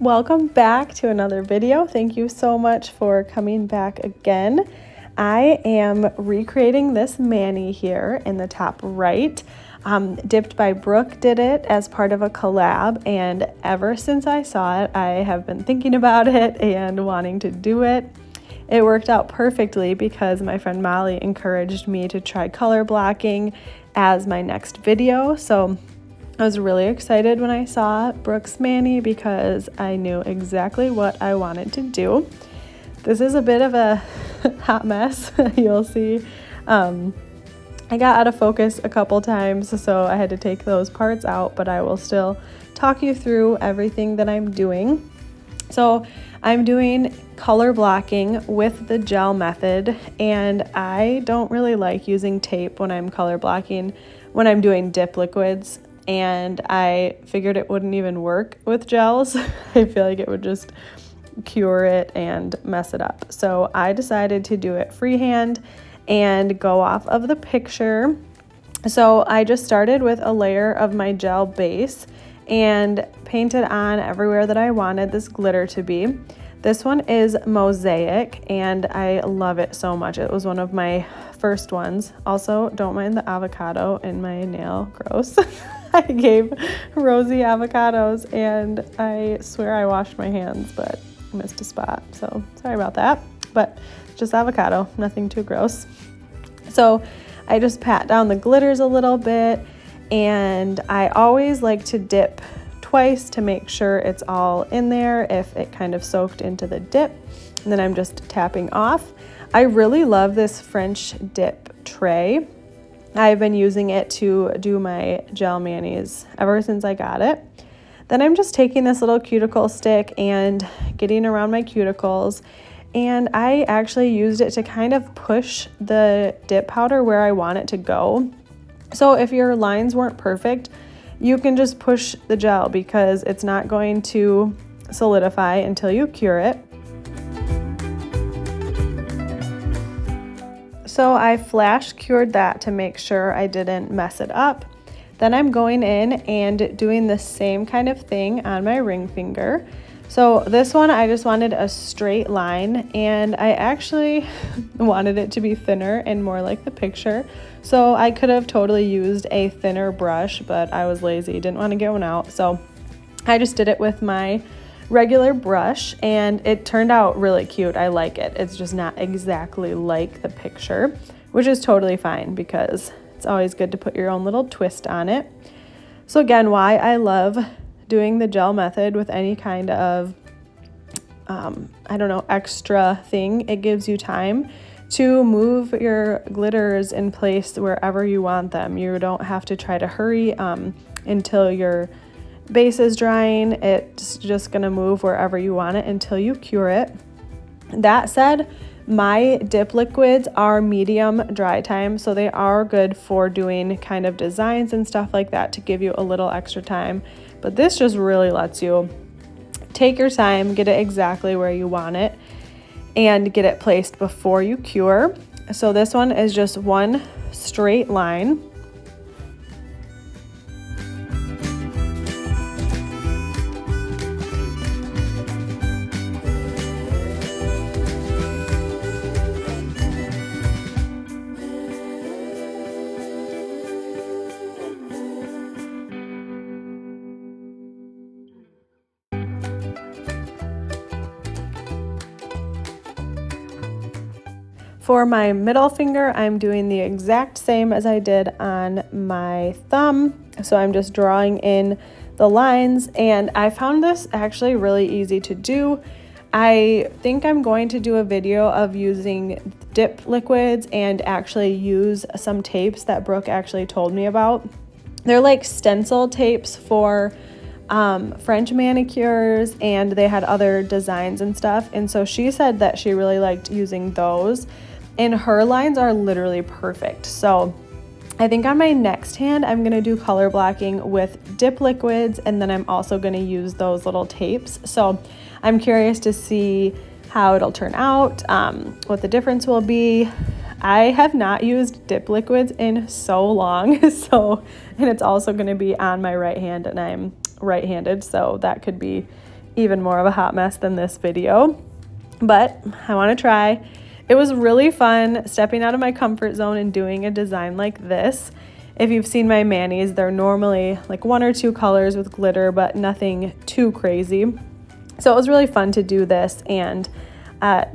Welcome back to another video. Thank you so much for coming back again. I am recreating this mani here in the top right. Dipped by Brooke did it as part of a collab, and ever since I saw it, I have been thinking about it and wanting to do it. It worked out perfectly because my friend Molly encouraged me to try color blocking as my next video. So I was really excited when I saw Brooke's mani because I knew exactly what I wanted to do. This is a bit of a hot mess, you'll see. I got out of focus a couple times, so I had to take those parts out, but I will still talk you through everything that I'm doing. So I'm doing color blocking with the gel method, and I don't really like using tape when I'm color blocking when I'm doing dip liquids. And I figured it wouldn't even work with gels. I feel like it would just cure it and mess it up. So I decided to do it freehand and go off of the picture. So I just started with a layer of my gel base and painted on everywhere that I wanted this glitter to be. This one is Mosaic and I love it so much. It was one of my first ones. Also, don't mind the avocado in my nail, gross. I gave Rosie avocados and I swear I washed my hands, but I missed a spot. So sorry about that, but just avocado, nothing too gross. So I just pat down the glitters a little bit, and I always like to dip twice to make sure it's all in there if it kind of soaked into the dip. And then I'm just tapping off. I really love this French dip tray. I've been using it to do my gel manis ever since I got it. Then I'm just taking this little cuticle stick and getting around my cuticles, and I actually used it to kind of push the dip powder where I want it to go. So if your lines weren't perfect, you can just push the gel because it's not going to solidify until you cure it. So I flash cured that to make sure I didn't mess it up. Then I'm going in and doing the same kind of thing on my ring finger. So this one, I just wanted a straight line, and I actually wanted it to be thinner and more like the picture. So I could have totally used a thinner brush, but I was lazy, didn't want to get one out. So I just did it with my regular brush, and it turned out really cute. I like it. It's just not exactly like the picture, which is totally fine because it's always good to put your own little twist on it. So again, why I love doing the gel method with any kind of, extra thing. It gives you time to move your glitters in place wherever you want them. You don't have to try to hurry until your base is drying. It's just gonna move wherever you want it until you cure it. That said, my dip liquids are medium dry time, so they are good for doing kind of designs and stuff like that to give you a little extra time. But this just really lets you take your time, get it exactly where you want it, and get it placed before you cure. So this one is just one straight line. For my middle finger, I'm doing the exact same as I did on my thumb. So I'm just drawing in the lines, and I found this actually really easy to do. I think I'm going to do a video of using dip liquids and actually use some tapes that Brooke actually told me about. They're like stencil tapes for French manicures, and they had other designs and stuff. And so she said that she really liked using those, and her lines are literally perfect. So I think on my next hand, I'm gonna do color blocking with dip liquids, and then I'm also gonna use those little tapes. So I'm curious to see how it'll turn out, what the difference will be. I have not used dip liquids in so long, and it's also gonna be on my right hand, and I'm right-handed, so that could be even more of a hot mess than this video, but I want to try. It was really fun stepping out of my comfort zone and doing a design like this. If you've seen my manis, they're normally like 1 or 2 colors with glitter, but nothing too crazy. So it was really fun to do this, and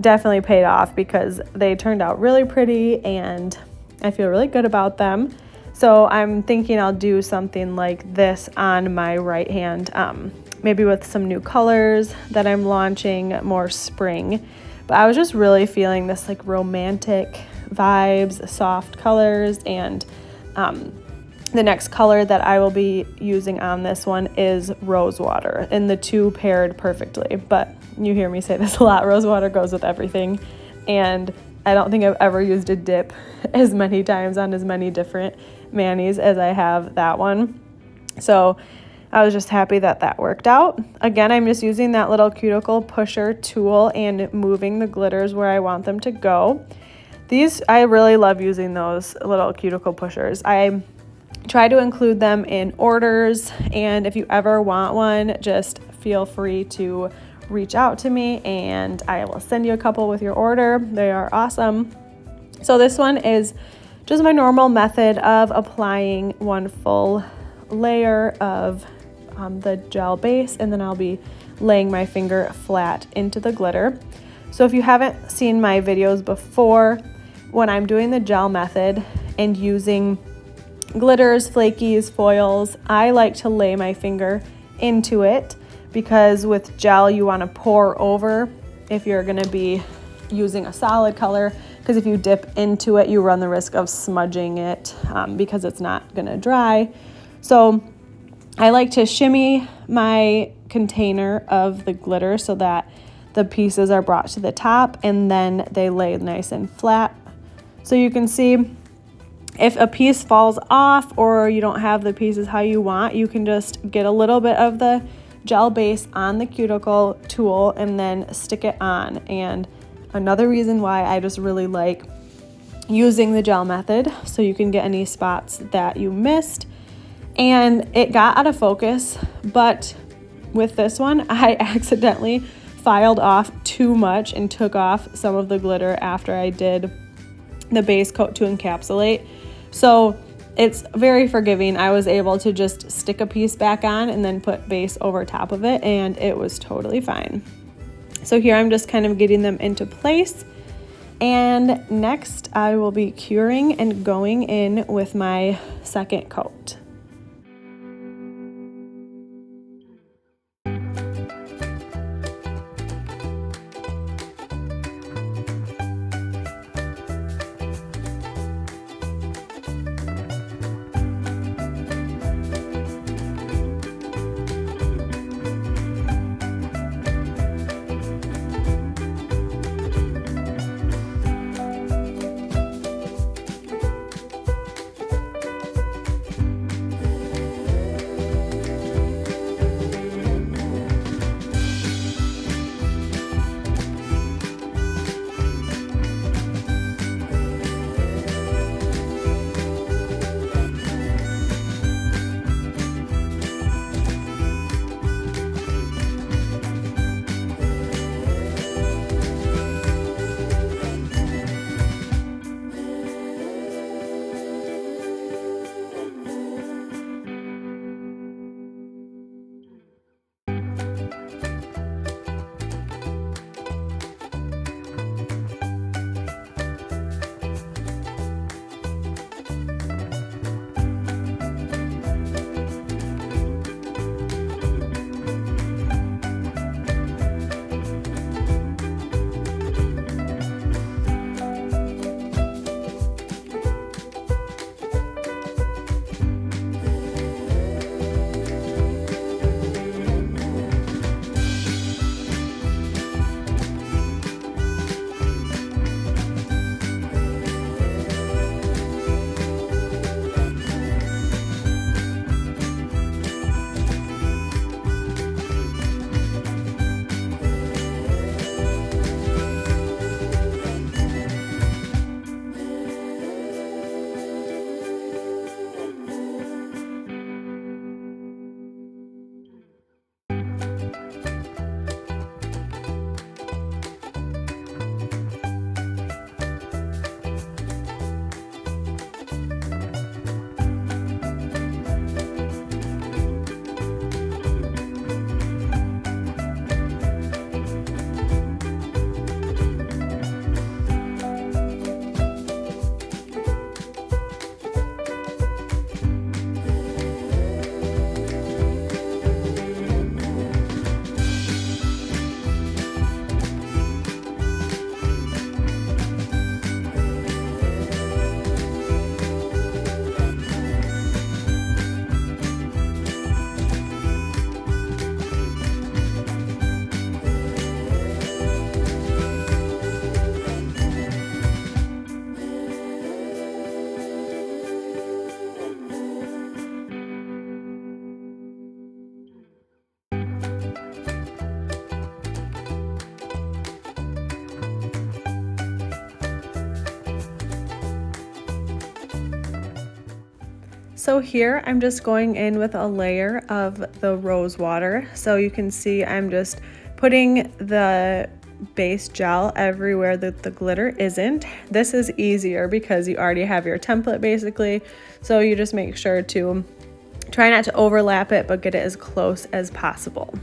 definitely paid off because they turned out really pretty and I feel really good about them. So I'm thinking I'll do something like this on my right hand, maybe with some new colors that I'm launching, more spring. But I was just really feeling this like romantic vibes, soft colors, and the next color that I will be using on this one is rose water, and the two paired perfectly. But you hear me say this a lot, rose water goes with everything, and I don't think I've ever used a dip as many times on as many different manis as I have that one. So I was just happy that that worked out. Again, I'm just using that little cuticle pusher tool and moving the glitters where I want them to go. These, I really love using those little cuticle pushers. I try to include them in orders, and if you ever want one, just feel free to reach out to me and I will send you a couple with your order. They are awesome. So this one is just my normal method of applying one full layer of the gel base, and then I'll be laying my finger flat into the glitter. So if you haven't seen my videos before, when I'm doing the gel method and using glitters, flakies, foils, I like to lay my finger into it, because with gel you want to pour over if you're going to be using a solid color, because if you dip into it you run the risk of smudging it because it's not going to dry. So I like to shimmy my container of the glitter so that the pieces are brought to the top and then they lay nice and flat. So you can see if a piece falls off or you don't have the pieces how you want, you can just get a little bit of the gel base on the cuticle tool and then stick it on. And another reason why I just really like using the gel method, so you can get any spots that you missed. And it got out of focus, but with this one, I accidentally filed off too much and took off some of the glitter after I did the base coat to encapsulate. So it's very forgiving. I was able to just stick a piece back on and then put base over top of it, and it was totally fine. So here I'm just kind of getting them into place. And next I will be curing and going in with my second coat. So here I'm just going in with a layer of the rose water. So you can see I'm just putting the base gel everywhere that the glitter isn't. This is easier because you already have your template basically. So you just make sure to try not to overlap it, but get it as close as possible.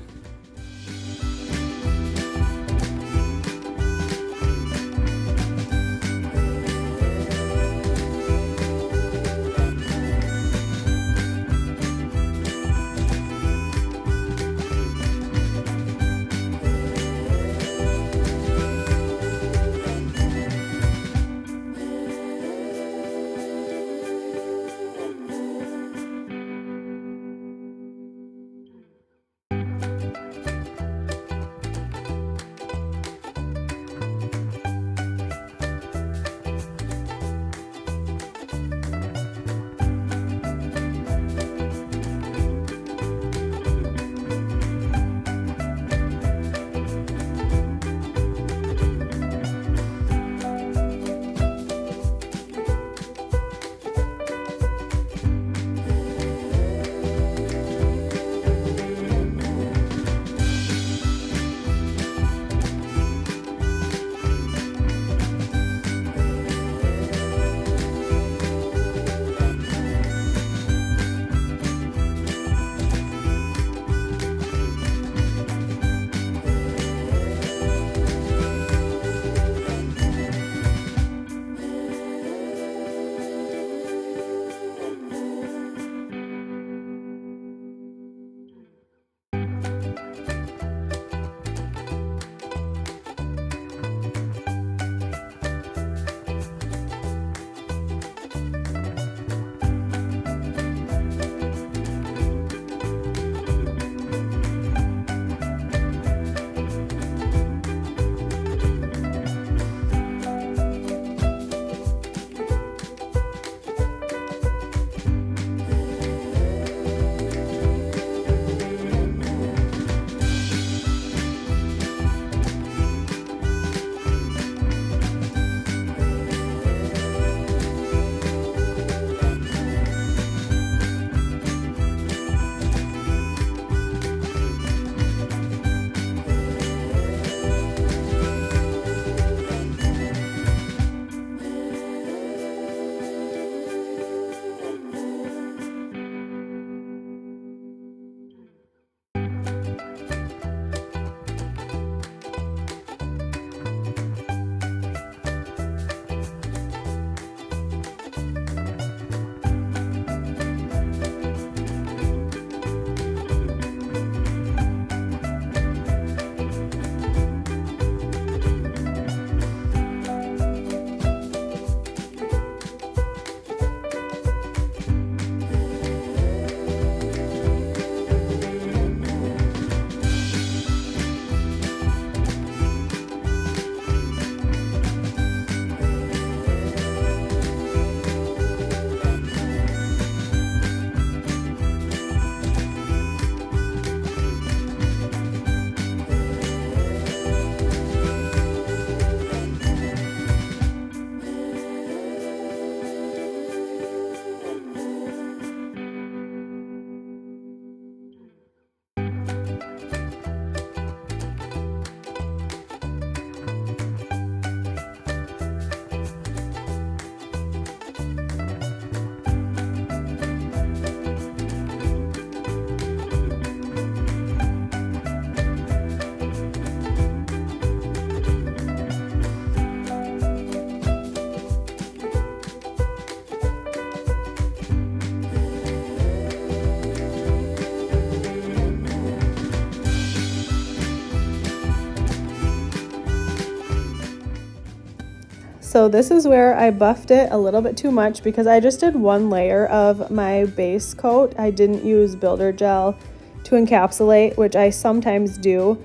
So this is where I buffed it a little bit too much because I just did one layer of my base coat. I didn't use builder gel to encapsulate, which I sometimes do,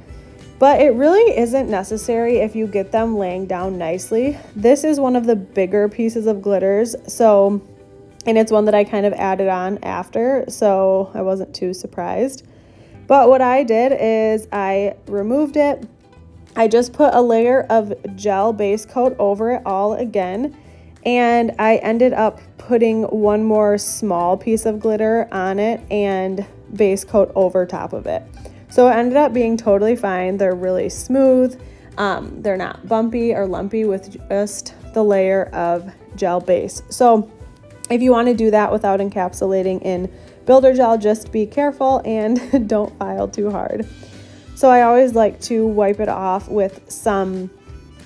but it really isn't necessary if you get them laying down nicely. This is one of the bigger pieces of glitters, and it's one that I kind of added on after, so I wasn't too surprised. But what I did is I removed it. I just put a layer of gel base coat over it all again, And I ended up putting one more small piece of glitter on it and base coat over top of it. So it ended up being totally fine. They're really smooth. They're not bumpy or lumpy with just the layer of gel base. So if you want to do that without encapsulating in builder gel, just be careful and don't file too hard. So I always like to wipe it off with some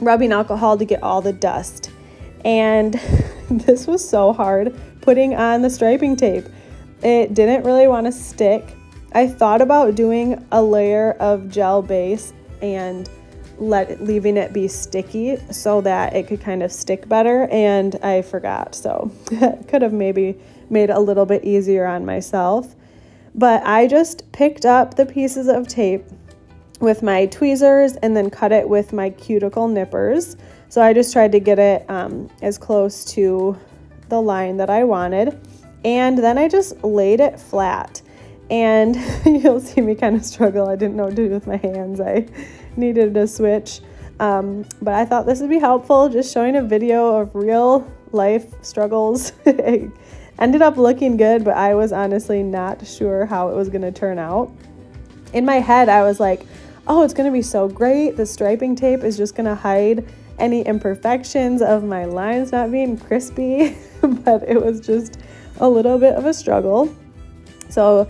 rubbing alcohol to get all the dust. And this was so hard putting on the striping tape. It didn't really want to stick. I thought about doing a layer of gel base and leaving it be sticky so that it could kind of stick better, and I forgot. So could have maybe made it a little bit easier on myself. But I just picked up the pieces of tape with my tweezers and then cut it with my cuticle nippers. So I just tried to get it as close to the line that I wanted. And then I just laid it flat. And you'll see me kind of struggle. I didn't know what to do with my hands. I needed a switch. But I thought this would be helpful, just showing a video of real life struggles. It ended up looking good, but I was honestly not sure how it was going to turn out. In my head, I was like, oh, it's going to be so great. The striping tape is just going to hide any imperfections of my lines not being crispy. But it was just a little bit of a struggle. So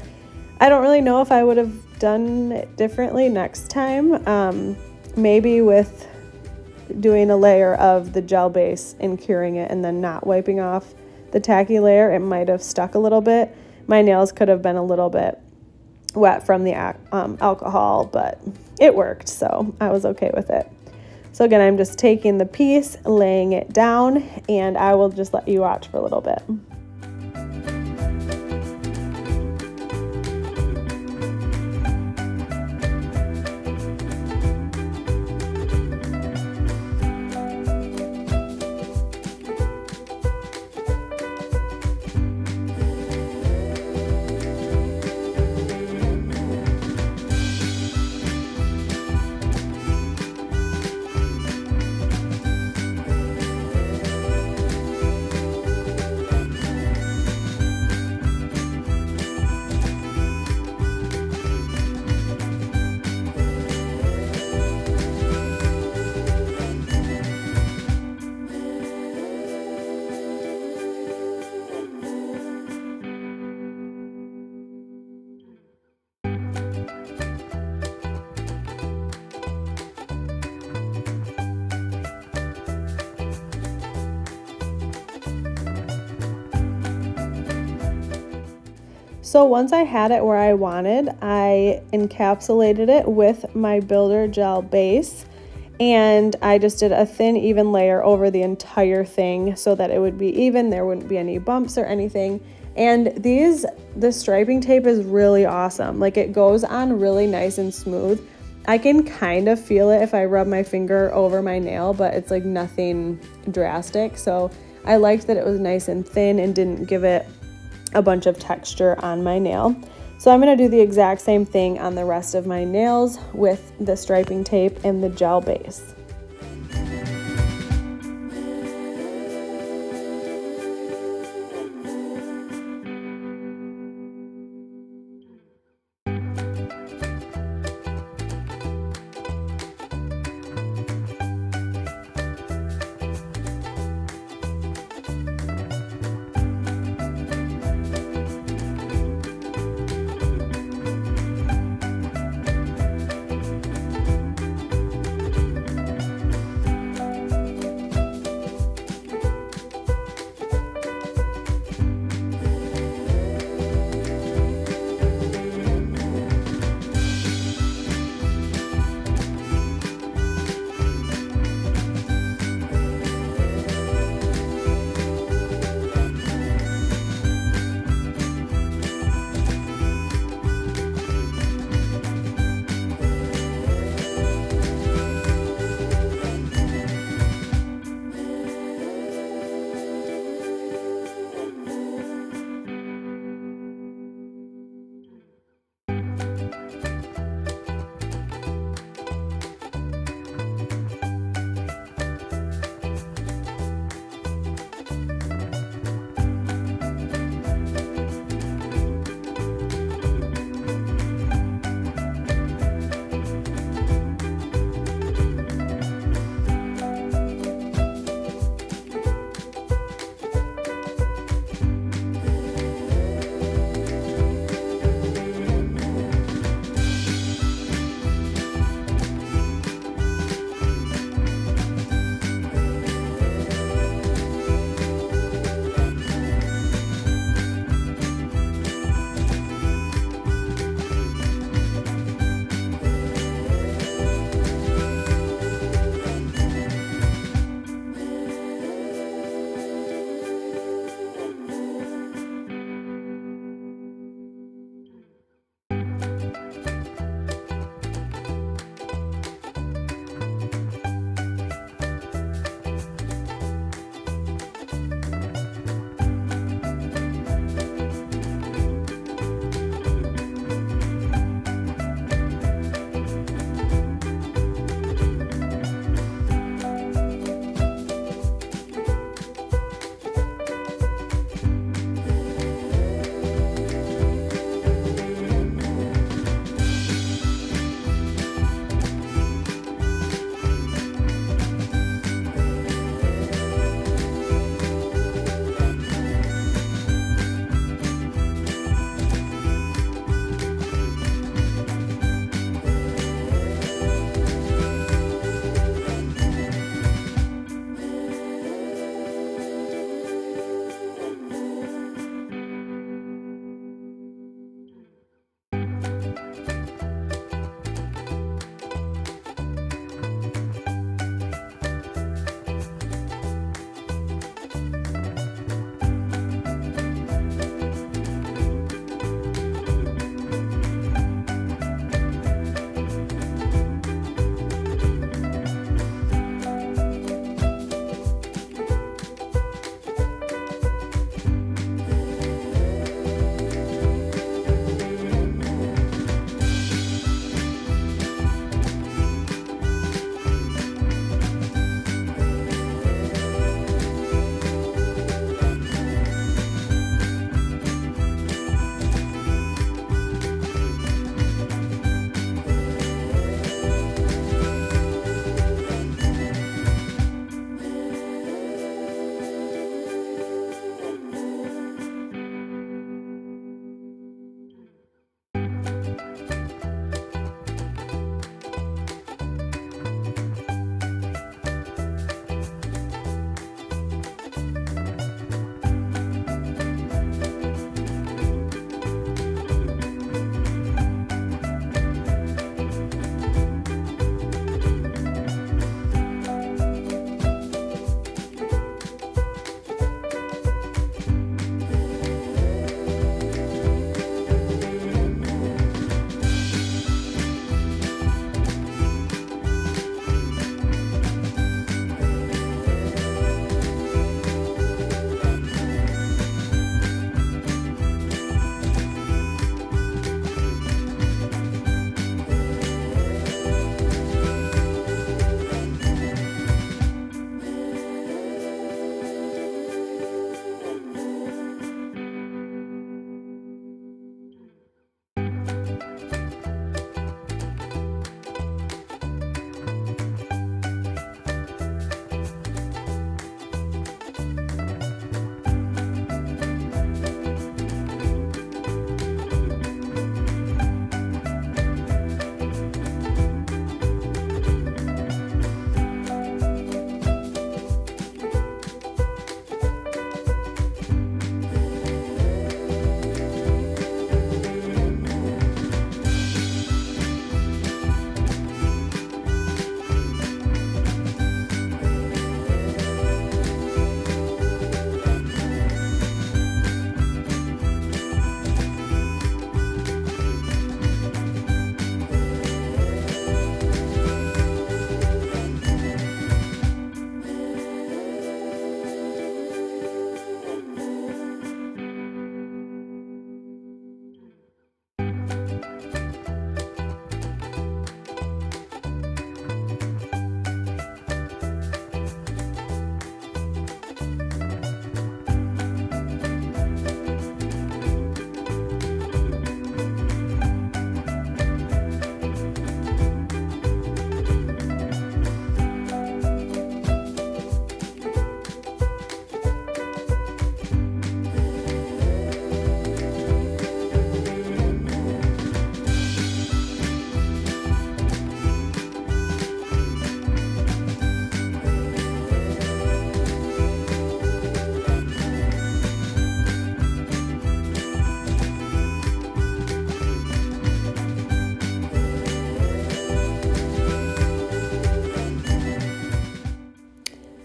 I don't really know if I would have done it differently next time. Maybe with doing a layer of the gel base and curing it and then not wiping off the tacky layer, it might have stuck a little bit. My nails could have been a little bit wet from the alcohol, but it worked, so I was okay with it. So again, I'm just taking the piece, laying it down, and I will just let you watch for a little bit. So once I had it where I wanted, I encapsulated it with my builder gel base, and I just did a thin, even layer over the entire thing so that it would be even, there wouldn't be any bumps or anything. And the striping tape is really awesome. Like, it goes on really nice and smooth. I can kind of feel it if I rub my finger over my nail, but it's like nothing drastic. So I liked that it was nice and thin and didn't give it a bunch of texture on my nail. So I'm going to do the exact same thing on the rest of my nails with the striping tape and the gel base.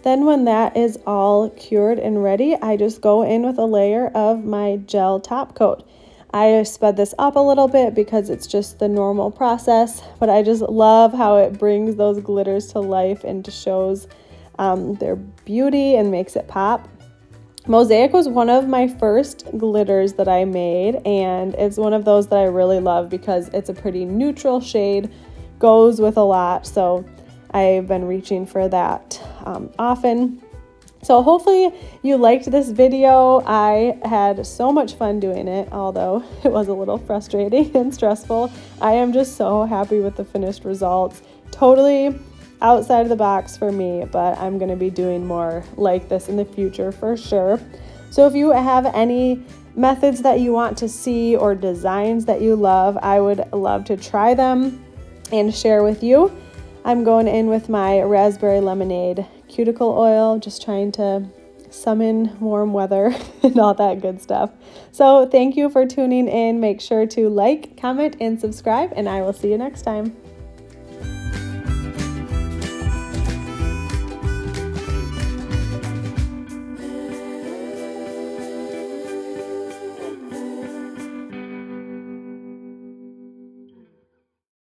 Then when that is all cured and ready, I just go in with a layer of my gel top coat. I sped this up a little bit because it's just the normal process, but I just love how it brings those glitters to life and shows their beauty and makes it pop. Mosaic was one of my first glitters that I made, and it's one of those that I really love because it's a pretty neutral shade, goes with a lot, so I've been reaching for that often. So hopefully you liked this video. I had so much fun doing it, although it was a little frustrating and stressful. I am just so happy with the finished results. Totally outside of the box for me, but I'm going to be doing more like this in the future for sure. So if you have any methods that you want to see or designs that you love, I would love to try them and share with you. I'm going in with my raspberry lemonade cuticle oil, just trying to summon warm weather and all that good stuff. So thank you for tuning in. Make sure to like, comment, and subscribe, and I will see you next time.